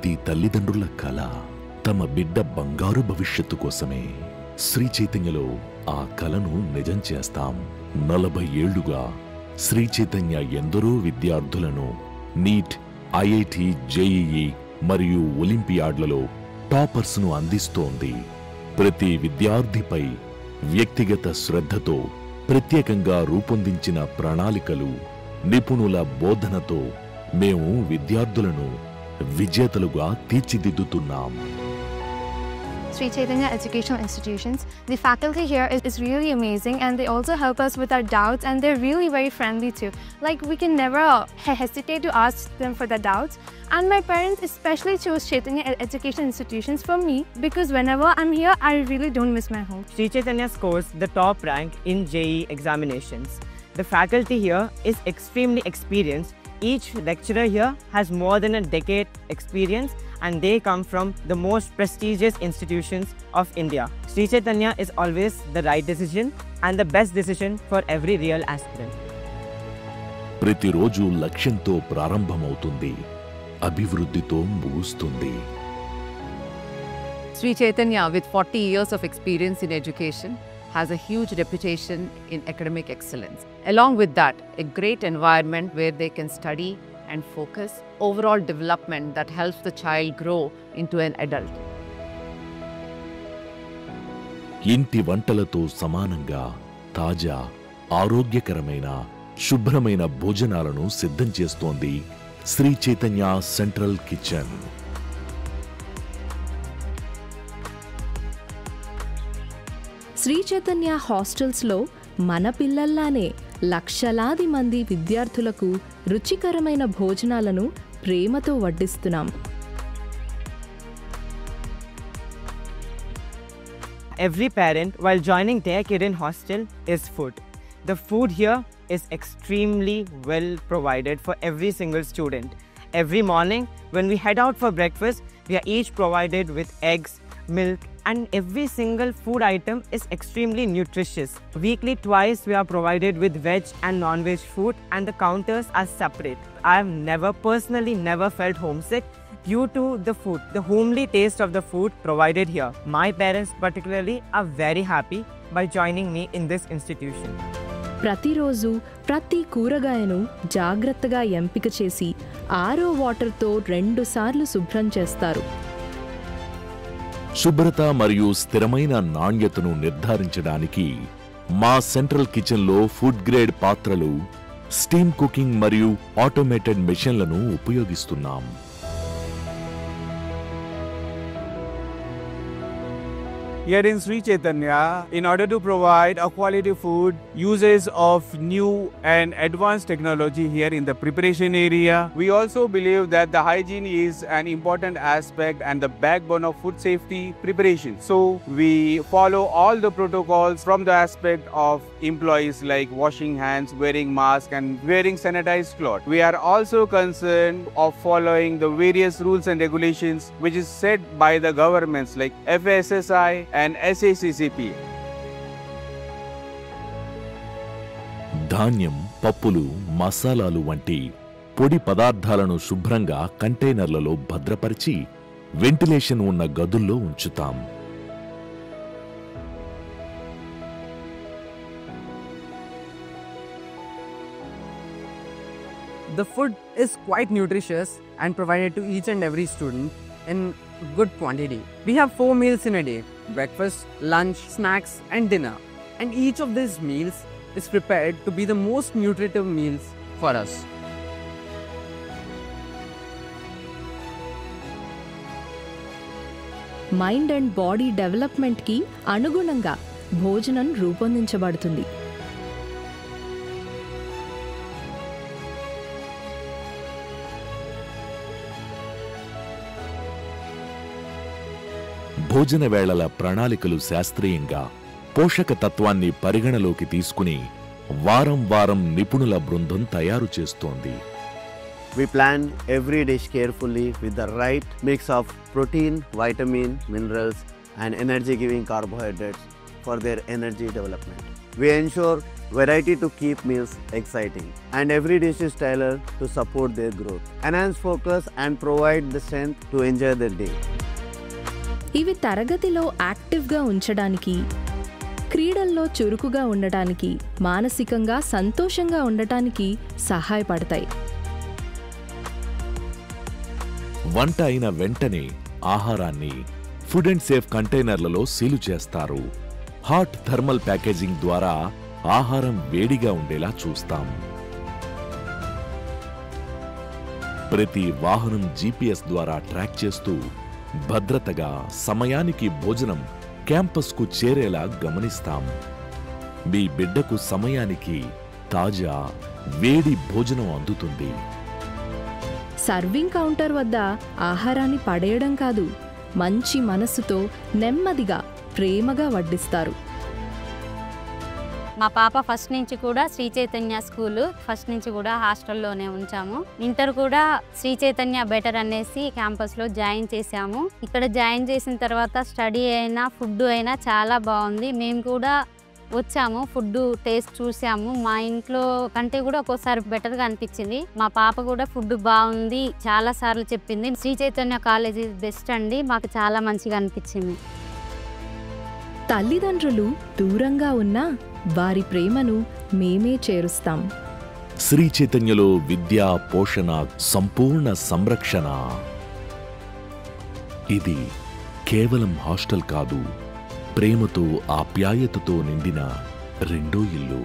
ప్రతి తల్లిదండ్రుల కల తమ బిడ్డ బంగారు భవిష్యత్తు కోసమే. శ్రీ చైతన్యలో ఆ కలను నిజం చేస్తాం. 40 ఏళ్లుగా శ్రీ చైతన్య ఎందరో విద్యార్థులను నీట్, ఐఐటి, జేఈఈ మరియు ఒలింపియాడ్లలో టాపర్స్ను అందిస్తోంది. ప్రతి విద్యార్థిపై వ్యక్తిగత శ్రద్ధతో ప్రత్యేకంగా రూపొందించిన ప్రణాళికలు, నిపుణుల బోధనతో మేము విద్యార్థులను విజేతలుగా తీర్చిదిద్దుతున్నాం. Sri Chaitanya Educational Institutions. The faculty here is really amazing, and they also help us with our doubts, and they're really very friendly too. Like, we can never hesitate to ask them for the doubts. And my parents especially chose Chaitanya Educational Institutions for me, because whenever I'm here, I really don't miss my home. Sri Chaitanya scores the top rank in JEE examinations. The faculty here is extremely experienced. Each lecturer here has more than a decade experience, and they come from the most prestigious institutions of India. Sri Chaitanya is always the right decision and the best decision for every real aspirant. ప్రతిరోజు లక్ష్యంతో ప్రారంభమవుతుంది, అభివృద్ధితో ముగుస్తుంది. Sri Chaitanya, with 40 years of experience in education, has a huge reputation in academic excellence. Along with that, a great environment where they can study and focus, overall development that helps the child grow into an adult. ఇంటి వంటలతో సమానంగా తాజా, ఆరోగ్యకరమైన, శుభ్రమైన భోజనాలను సిద్ధం చేస్తోంది Shri Chaitanya central kitchen. Shri Chaitanya హాస్టల్స్లో మన పిల్లల్లానే లక్షలాది మంది విద్యార్థులకు రుచికరమైన భోజనాలను ప్రేమతో వడ్డిస్తున్నాం. Every parent, while joining their kid in hostel, is food. The food here is extremely well provided for every single student. Every morning, when we head out for breakfast, we are each provided with eggs, milk, and every single food item is extremely nutritious. Weekly twice we are provided with veg and non-veg food, and the counters are separate. I have personally never felt homesick due to the food, the homely taste of the food provided here. My parents particularly are very happy by joining me in this institution. ప్రతిరోజు ప్రతి కూరగాయను జాగ్రత్తగా ఎంపిక చేసి ఆరో వాటర్తో 2 సార్లు శుభ్రం చేస్తారు. శుభ్రత మరియు స్థిరమైన నాణ్యతను నిర్ధారించడానికి మా సెంట్రల్ కిచెన్లో ఫుడ్ గ్రేడ్ పాత్రలు, స్టీమ్ కుకింగ్ మరియు automated మెషిన్లను ఉపయోగిస్తున్నాం. Here in Sri Chaitanya, in order to provide a quality food, uses of new and advanced technology here in the preparation area. We also believe that the hygiene is an important aspect and the backbone of food safety preparation. So we follow all the protocols from the aspect of employees, like washing hands, wearing mask and wearing sanitized cloth. We are also concerned of following the various rules and regulations which is set by the governments like FSSAI and SACCP. ధాన్యం, పప్పులు, మసాలాలు వంటి పొడి పదార్థాలను శుభ్రంగా కంటైనర్లలో భద్రపరిచి ventilation ఉన్న గదుల్లో ఉంచుతాం. The food is quite nutritious and provided to each and every student in good quantity. We have 4 meals in a day: breakfast, lunch, snacks and dinner. And each of these meals is prepared to be the most nutritive meals for us. Mind and body డెవలప్మెంట్కి అనుగుణంగా భోజనం రూపొందించబడుతుంది. భోజన వేళల ప్రణాళికలు శాస్త్రీయంగా పోషక తత్వాన్ని పరిగణలోకి తీసుకుని వారం వారం నిపుణుల బృందం తయారు చేస్తోంది. We plan every dish carefully with the right mix of protein, vitamin, minerals and energy-giving carbohydrates for their energy development. We ensure variety to keep meals exciting, and every dish is tailored to support their growth, enhance focus, and provide the strength to enjoy their day. ఇవి తరగతిలో యాక్టివ్గా ఉంచడానికి, క్రీడల్లో చురుకుగా ఉండటానికి, మానసికంగా సంతోషంగా ఉండటానికి సహాయపడతాయి. వంట అయిన వెంటనే ఆహారాన్ని ఫుడ్ అండ్ సేఫ్ కంటైనర్లలో సీలు చేస్తారు. హాట్ థర్మల్ ప్యాకేజింగ్ ద్వారా ఆహారం వేడిగా ఉండేలా చూస్తాం. ప్రతి వాహనం జీపీఎస్ ద్వారా ట్రాక్ చేస్తూ భద్రతగా సమయానికి భోజనం క్యాంపస్కు చేరేలా గమనిస్తాం. మీ బిడ్డకు సమయానికి తాజా వేడి భోజనం అందుతుంది. సర్వింగ్ కౌంటర్ వద్ద ఆహారాన్ని పడేయడం కాదు, మంచి మనసుతో నెమ్మదిగా ప్రేమగా వడ్డిస్తారు. మా పాప ఫస్ట్ నుంచి కూడా శ్రీ చైతన్య స్కూలు ఫస్ట్ నుంచి కూడా హాస్టల్లోనే ఉంచాము. ఇంటర్ కూడా శ్రీ చైతన్య బెటర్ అనేసి క్యాంపస్లో జాయిన్ చేశాము. ఇక్కడ జాయిన్ చేసిన తర్వాత స్టడీ అయినా ఫుడ్ అయినా చాలా బాగుంది. మేము కూడా వచ్చాము, ఫుడ్ టేస్ట్ చూసాము. మా ఇంట్లో కంటే కూడా ఒక్కోసారి బెటర్గా అనిపించింది. మా పాప కూడా ఫుడ్ బాగుంది చాలా సార్లు చెప్పింది. Shri Chaitanya college is best అండి, మాకు చాలా మంచిగా అనిపించింది. తల్లిదండ్రులు దూరంగా ఉన్నా వారి ప్రేమను మేమే చేరుస్తాం. శ్రీ చైతన్యలో విద్యా పోషణ సంపూర్ణ సంరక్షణ. ఇది కేవలం హాస్టల్ కాదు, ప్రేమతో ఆప్యాయతతో నిండిన రెండో ఇల్లు.